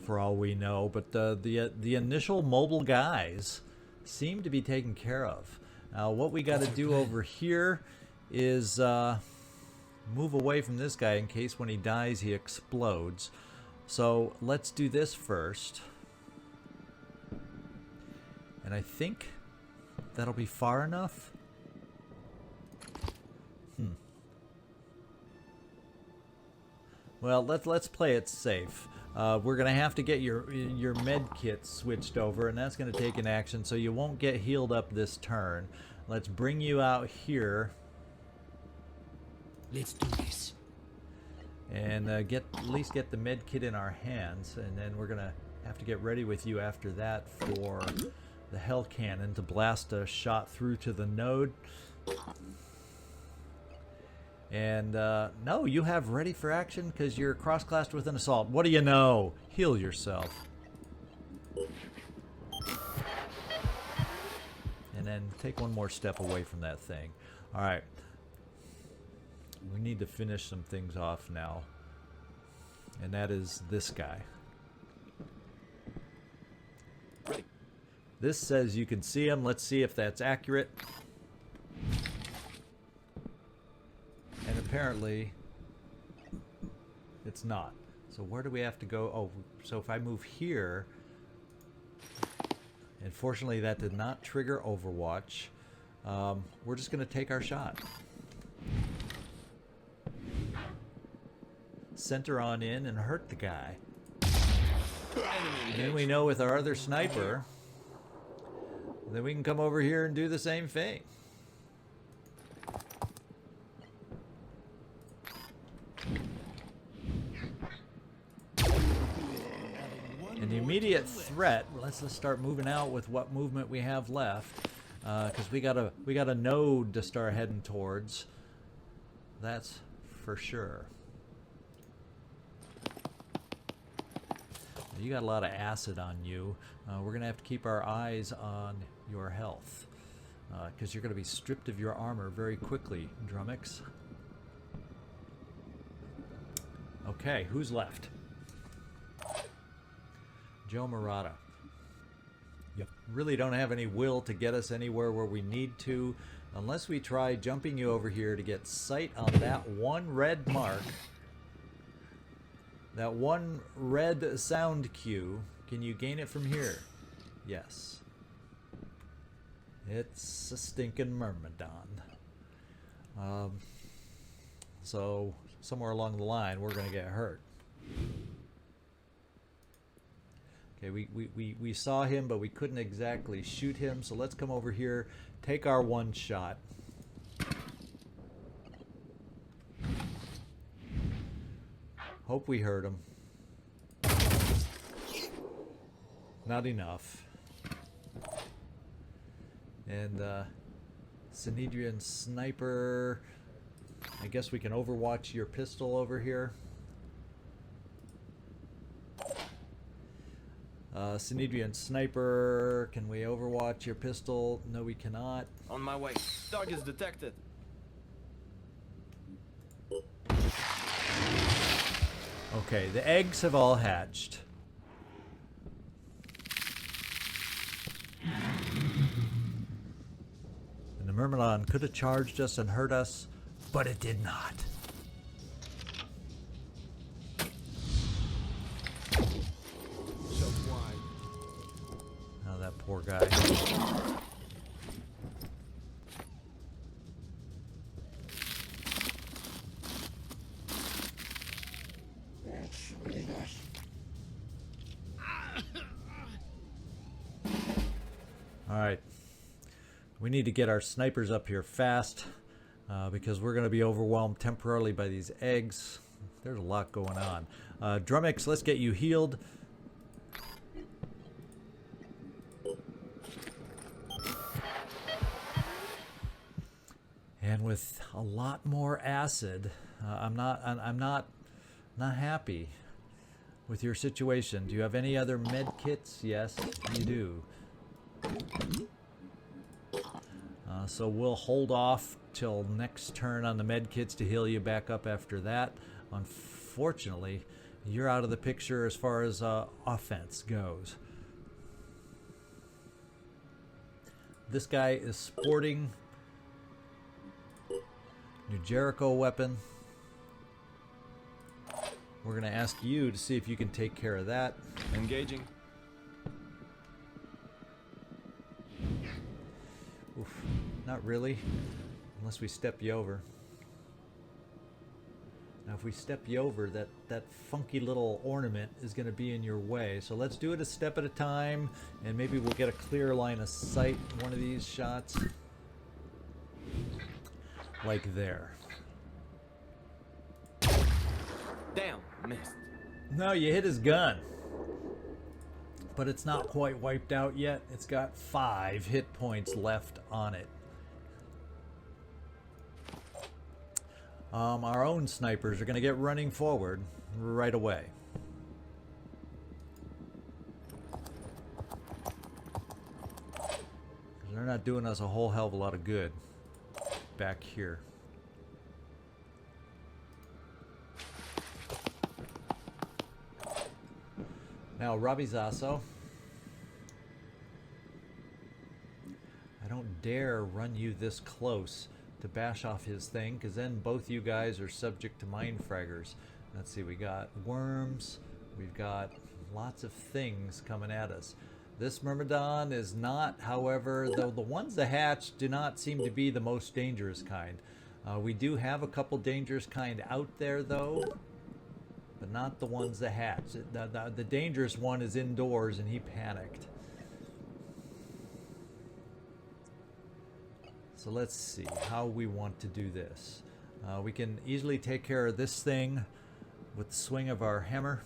for all we know, but the initial mobile guys seem to be taken care of. Now, what we got to do over here is move away from this guy in case when he dies he explodes. So let's do this first. And I think that'll be far enough. Well, let's play it safe. We're gonna have to get your med kit switched over, and that's gonna take an action, so you won't get healed up this turn. Let's bring you out here. Let's do this. And at least get the med kit in our hands, and then we're gonna have to get ready with you after that for the hell cannon to blast a shot through to the node. And no, you have ready for action because you're cross-classed with an assault. What do you know? Heal yourself. And then take one more step away from that thing. All right. We need to finish some things off now. And that is this guy. This says you can see him. Let's see if that's accurate. And apparently, it's not. So where do we have to go? Oh, so if I move here, and fortunately that did not trigger Overwatch, we're just going to take our shot. Center on in and hurt the guy. And then we know with our other sniper, then we can come over here and do the same thing. And the immediate threat, let's start moving out with what movement we have left, because we got a node to start heading towards. That's for sure. You got a lot of acid on you. We're gonna have to keep our eyes on your health, because you're gonna be stripped of your armor very quickly, Drumax. Okay, who's left? Joe Marotta. Yep. Really don't have any will to get us anywhere where we need to, unless we try jumping you over here to get sight on that one red mark. That one red sound cue. Can you gain it from here? Yes. It's a stinking Myrmidon. So somewhere along the line we're gonna get hurt. Okay, we saw him, but we couldn't exactly shoot him, so let's come over here, take our one shot. Hope we hurt him. Not enough. And Synedrion Sniper, I guess we can overwatch your pistol over here. Synedrion Sniper, can we overwatch your pistol? No, we cannot. On my way. Targets detected. Okay, the eggs have all hatched. And the Myrmidon could have charged us and hurt us, but it did not. Shot wide. Oh, that poor guy. Alright. We need to get our snipers up here fast because we're going to be overwhelmed temporarily by these eggs. There's a lot going on. Drumax, let's get you healed. And with a lot more acid, I'm not happy with your situation. Do you have any other med kits? Yes, you do. So we'll hold off till next turn on the med kits to heal you back up after that. Unfortunately, you're out of the picture as far as offense goes. This guy is sporting New Jericho weapon. We're going to ask you to see if you can take care of that. Engaging. Oof, not really, unless we step you over. Now if we step you over, that funky little ornament is going to be in your way. So let's do it a step at a time, and maybe we'll get a clear line of sight in one of these shots. Like there. Damn, missed. No, you hit his gun. But it's not quite wiped out yet. It's got 5 hit points left on it. Our own snipers are going to get running forward right away. They're not doing us a whole hell of a lot of good back here. Now, Robbie Zaso, I don't dare run you this close to bash off his thing, because then both you guys are subject to mind fraggers. Let's see, we got worms, we've got lots of things coming at us. This Myrmidon is not, however, though the ones that hatch do not seem to be the most dangerous kind. We do have a couple dangerous kind out there, though, but not the ones that hatch. The dangerous one is indoors, and he panicked. So let's see how we want to do this. We can easily take care of this thing with the swing of our hammer.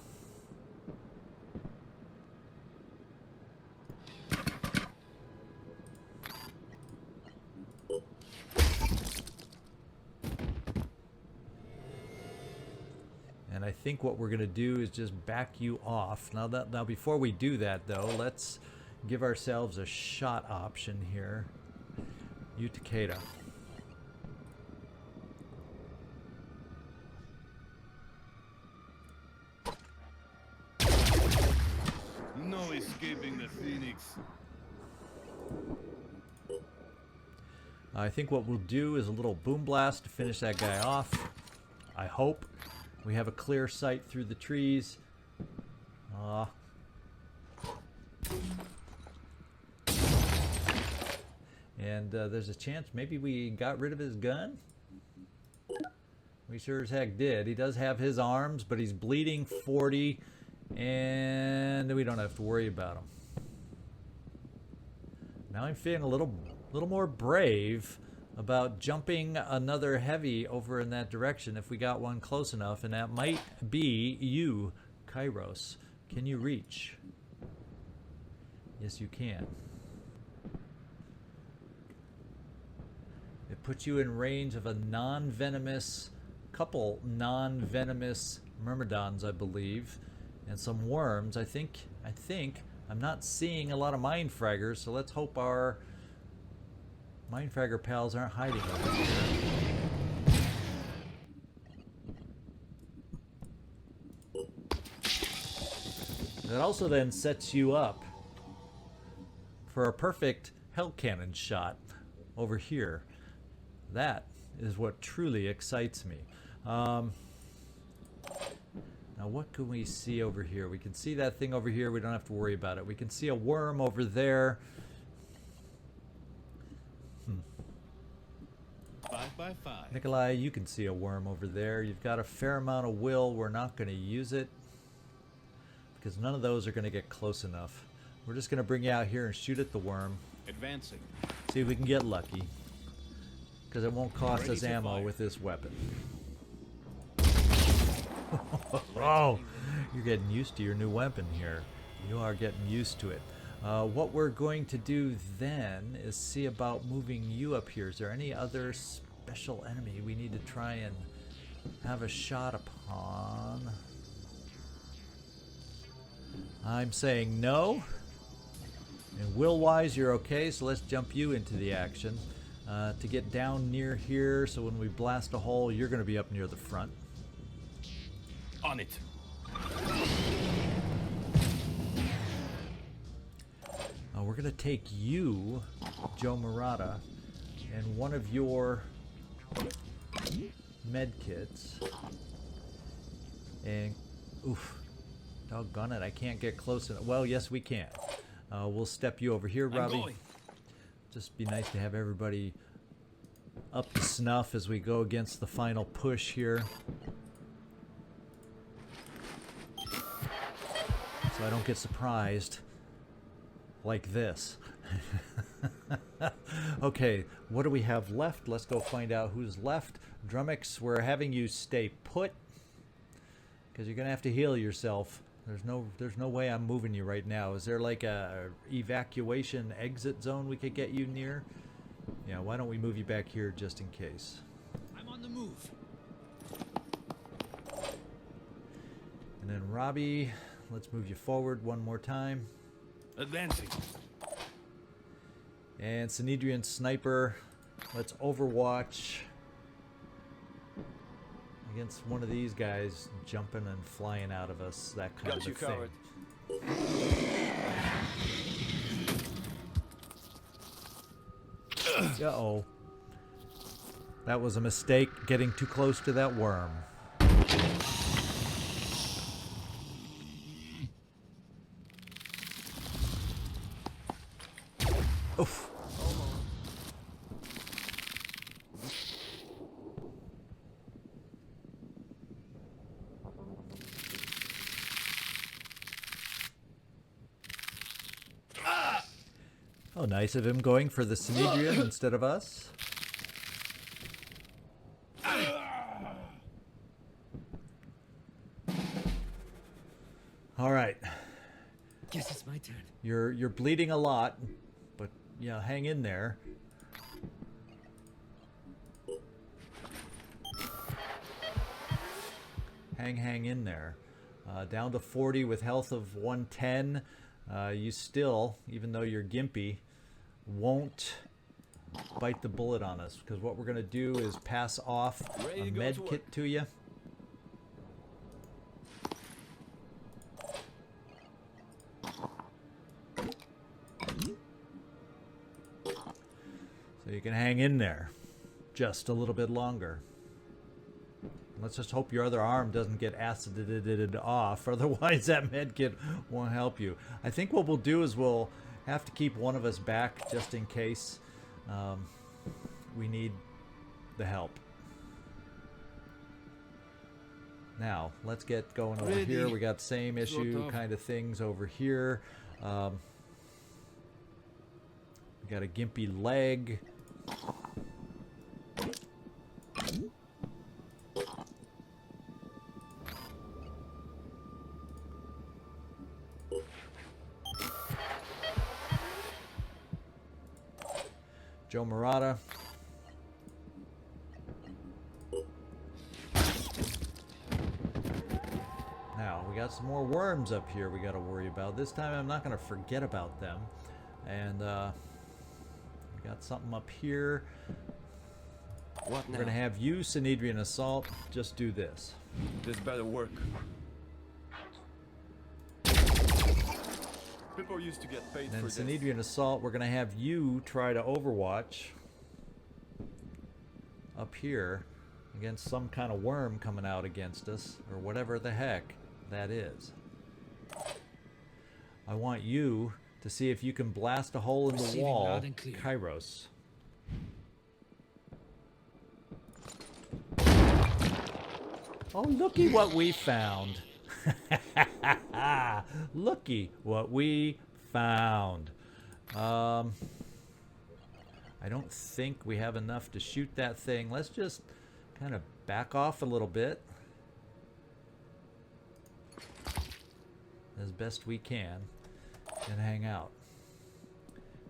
And I think what we're going to do is just back you off. Now before we do that, though, let's give ourselves a shot option here. You, Takeda. No escaping the Phoenix. I think what we'll do is a little boom blast to finish that guy off. I hope. We have a clear sight through the trees. And there's a chance maybe we got rid of his gun. We sure as heck did. He does have his arms, but he's bleeding 40, and we don't have to worry about him. Now I'm feeling a little more brave about jumping another heavy over in that direction if we got one close enough, and that might be you, Kyros. Can you reach? Yes, you can. It puts you in range of a non-venomous, couple non-venomous myrmidons, I believe, and some worms. I think I'm not seeing a lot of mind fraggers, so let's hope our mind fragger pals aren't hiding over here. That also then sets you up for a perfect hell cannon shot over here. That is what truly excites me. Now what can we see over here? We can see that thing over here. We don't have to worry about it. We can see a worm over there. 5 by 5. Nikolai, you can see a worm over there. You've got a fair amount of will. We're not going to use it because none of those are going to get close enough. We're just going to bring you out here and shoot at the worm. Advancing. See if we can get lucky. Because it won't cost us ammo with this weapon. Oh, you're getting used to your new weapon here. You are getting used to it. What we're going to do then is see about moving you up here. Is there any other special enemy we need to try and have a shot upon? I'm saying no. And will-wise, you're okay, so let's jump you into the action. To get down near here, so when we blast a hole, you're going to be up near the front. On it. We're going to take you, Joe Marotta, and one of your med kits. And, oof, doggone it, I can't get close enough. Well, yes, we can. We'll step you over here, Robbie. Just be nice to have everybody up to snuff as we go against the final push here. So I don't get surprised like this. Okay, what do we have left? Let's go find out who's left. Drumax, we're having you stay put because you're gonna have to heal yourself. There's no way I'm moving you right now. Is there like a evacuation exit zone we could get you near? Yeah, why don't we move you back here just in case? I'm on the move. And then Robbie, let's move you forward one more time. Advancing. And Synedrion Sniper, let's overwatch against one of these guys jumping and flying out of us, that kind Got of you a thing. covered. Uh-oh. That was a mistake, getting too close to that worm. Oof. Oh, nice of him going for the Synedrion instead of us. All right. Guess it's my turn. You're bleeding a lot, but yeah, hang in there. Hang in there. Down to 40 with health of 110. You still, even though you're gimpy, won't bite the bullet on us, because what we're going to do is pass off a med kit to you. So you can hang in there just a little bit longer. Let's just hope your other arm doesn't get acided off, otherwise that med kit won't help you. I think what we'll do is we'll have to keep one of us back just in case we need the help. Now, let's get going over here. We got same issue kind of things over here. We got a gimpy leg. Joe Marotta, we got some more worms up here we got to worry about. This time I'm not going to forget about them. And we got something up here. What We're now? going to have you, Synedrion Assault. Just do this. This better work. People used to get paid And then for this. Synedrion Assault, we're going to have you try to overwatch up here against some kind of worm coming out against us, or whatever the heck that is. I want you to see if you can blast a hole in the Receiving wall, loud and clear. Kyros. Oh, looky what we found. Looky what we found. I don't think we have enough to shoot that thing. Let's just kind of back off a little bit as best we can and hang out.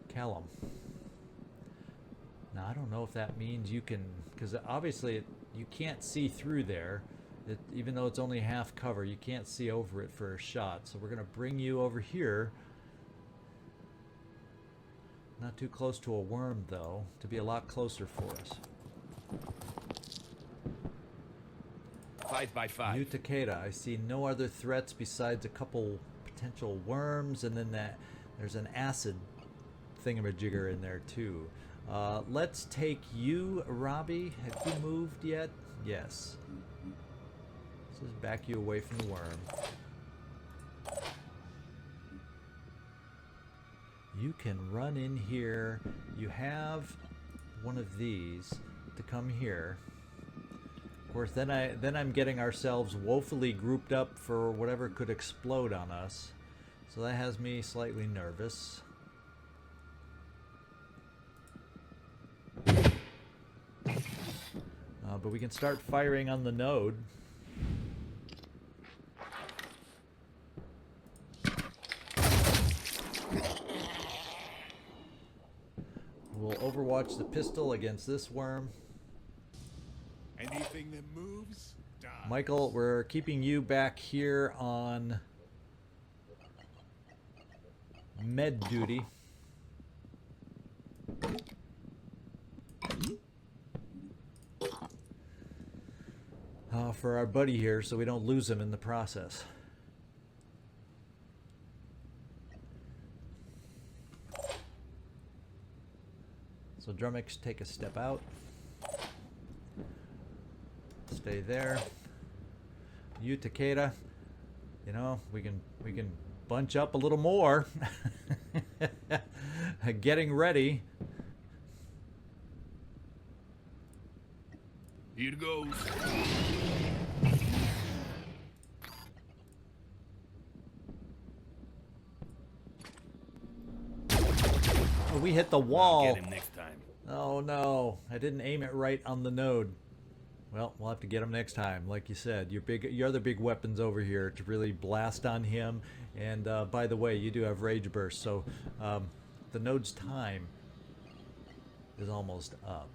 Callum. Now, I don't know if that means you can, because obviously you can't see through there. Even though it's only half cover, you can't see over it for a shot. So we're going to bring you over here. Not too close to a worm, though, to be a lot closer for us. 5 by 5. You, Takeda, I see no other threats besides a couple potential worms, and then there's an acid thingamajigger in there, too. Let's take you, Robbie. Have you moved yet? Yes. Let's just back you away from the worm. You can run in here. You have one of these to come here. Of course, then I'm getting ourselves woefully grouped up for whatever could explode on us. So that has me slightly nervous. But we can start firing on the node. We'll overwatch the pistol against this worm. Anything that moves, dies. Michael, we're keeping you back here on med duty. For our buddy here, so we don't lose him in the process. So Drumax, take a step out. Stay there. You, Takeda, you know, we can bunch up a little more. Getting ready. Here goes. Oh, we hit the wall. Get him next time. Oh no, I didn't aim it right on the node. Well, we'll have to get him next time. Like you said, your other big weapons over here to really blast on him. And by the way, you do have Rage Burst, so the node's time is almost up.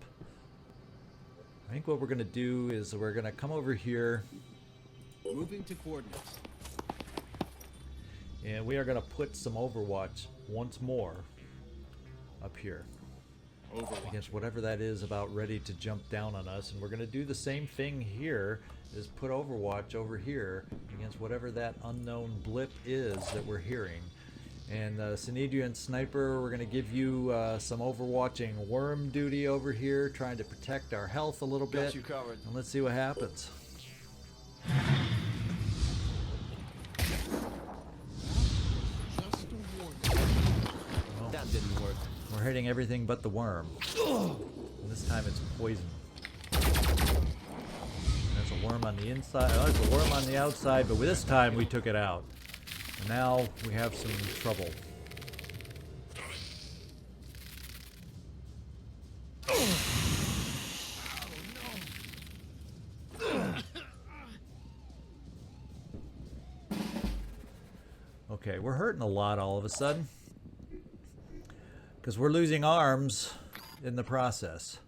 I think what we're going to do is we're going to come over here. Moving to coordinates. And we are going to put some Overwatch once more up here. Overwatch. Against whatever that is about ready to jump down on us. And we're going to do the same thing here, is put Overwatch over here against whatever that unknown blip is that we're hearing. And Synedrion Sniper, we're going to give you some overwatching worm duty over here, trying to protect our health a little Got bit. you covered. And let's see what happens. Just a warning. That didn't work. We're hitting everything but the worm. And this time it's poison. There's a worm on the inside. Oh, there's a worm on the outside, but this time we took it out. And now we have some trouble. Okay, we're hurting a lot all of a sudden. Because we're losing arms in the process.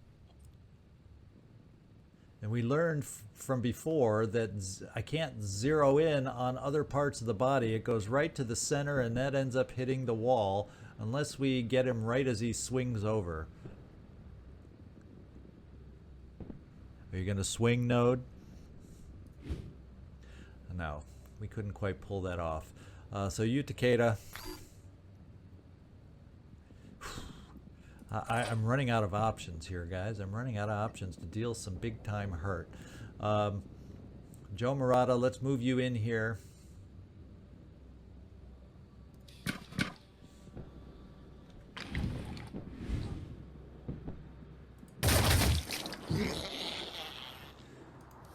And we learned from before that I can't zero in on other parts of the body. It goes right to the center, and that ends up hitting the wall unless we get him right as he swings over. Are you going to swing, Node? No, we couldn't quite pull that off. So you, Takeda. I'm running out of options here, guys. I'm running out of options to deal some big-time hurt. Joe Marotta, let's move you in here.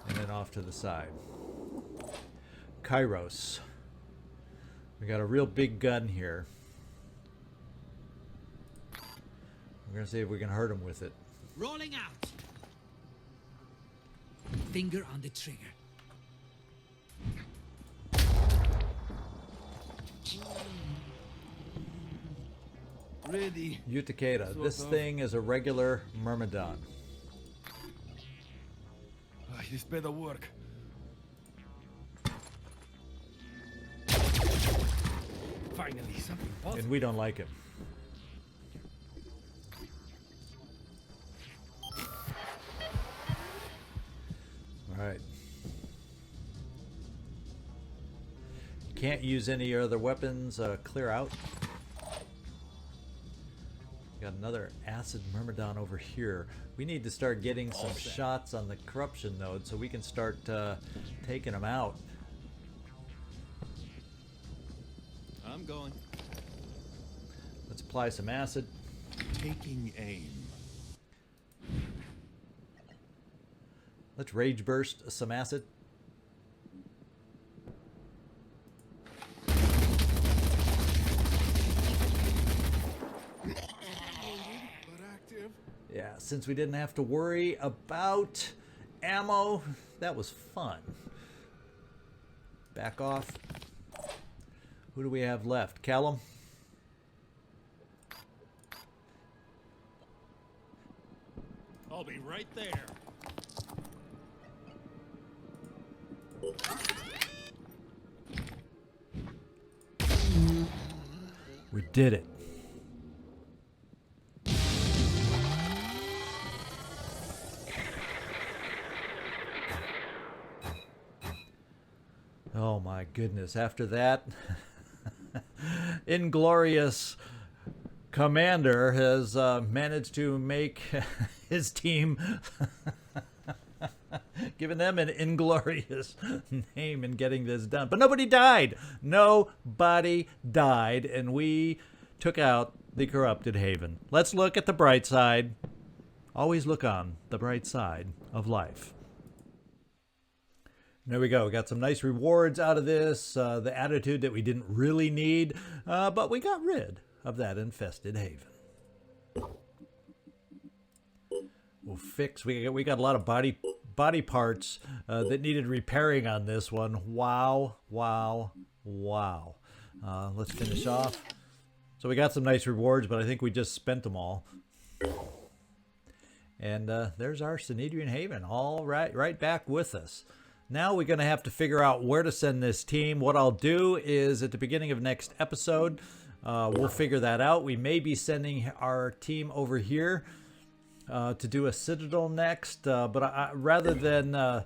And then off to the side. Kyros. We got a real big gun here. We're going to see if we can hurt him with it. Rolling out. Finger on the trigger. Ready. You, Takeda, this thing is a regular Myrmidon. This better work. Finally, something positive. And we don't like him. Alright. Can't use any other weapons. Clear out. Got another acid Myrmidon over here. We need to start getting some shots on the corruption node so we can start taking them out. I'm going. Let's apply some acid. Taking aim. Let's rage burst some acid. But active. Yeah, since we didn't have to worry about ammo, that was fun. Back off. Who do we have left? Callum? I'll be right there. We did it. Oh my goodness. After that, Inglorious Commander has managed to make his team giving them an inglorious name in getting this done. But nobody died. Nobody died. And we took out the corrupted Haven. Let's look at the bright side. Always look on the bright side of life. There we go. We got some nice rewards out of this. The attitude that we didn't really need. But we got rid of that infested Haven. We'll fix. We got a lot of body parts that needed repairing on this one. Wow, wow, wow. Let's finish off. So we got some nice rewards, but I think we just spent them all. And there's our Synedrion Haven, all right back with us. Now we're going to have to figure out where to send this team. What I'll do is at the beginning of next episode, we'll figure that out. We may be sending our team over here to do a Citadel next, but rather than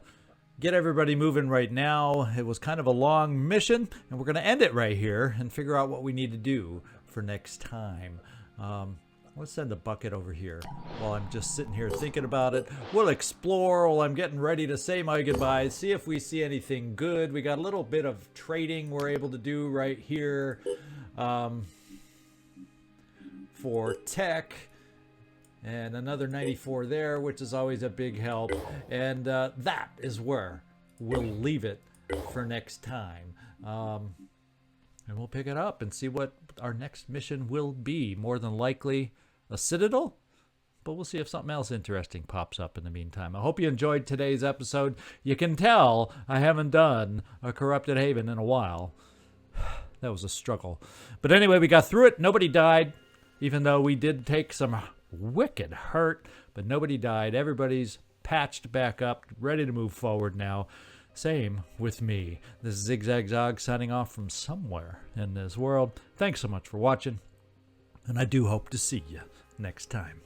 get everybody moving right now, it was kind of a long mission, and we're going to end it right here and figure out what we need to do for next time. Let's send a bucket over here while I'm just sitting here thinking about it. We'll explore while I'm getting ready to say my goodbyes, see if we see anything good. We got a little bit of trading we're able to do right here for tech. And another 94 there, which is always a big help. And that is where we'll leave it for next time. And we'll pick it up and see what our next mission will be. More than likely a Citadel, but we'll see if something else interesting pops up in the meantime. I hope you enjoyed today's episode. You can tell I haven't done a Corrupted Haven in a while. That was a struggle. But anyway, we got through it. Nobody died, even though we did take some wicked hurt, but nobody died. Everybody's patched back up, ready to move forward now. Same with me. This is ZigZagZog signing off from somewhere in this world. Thanks so much for watching, and I do hope to see you next time.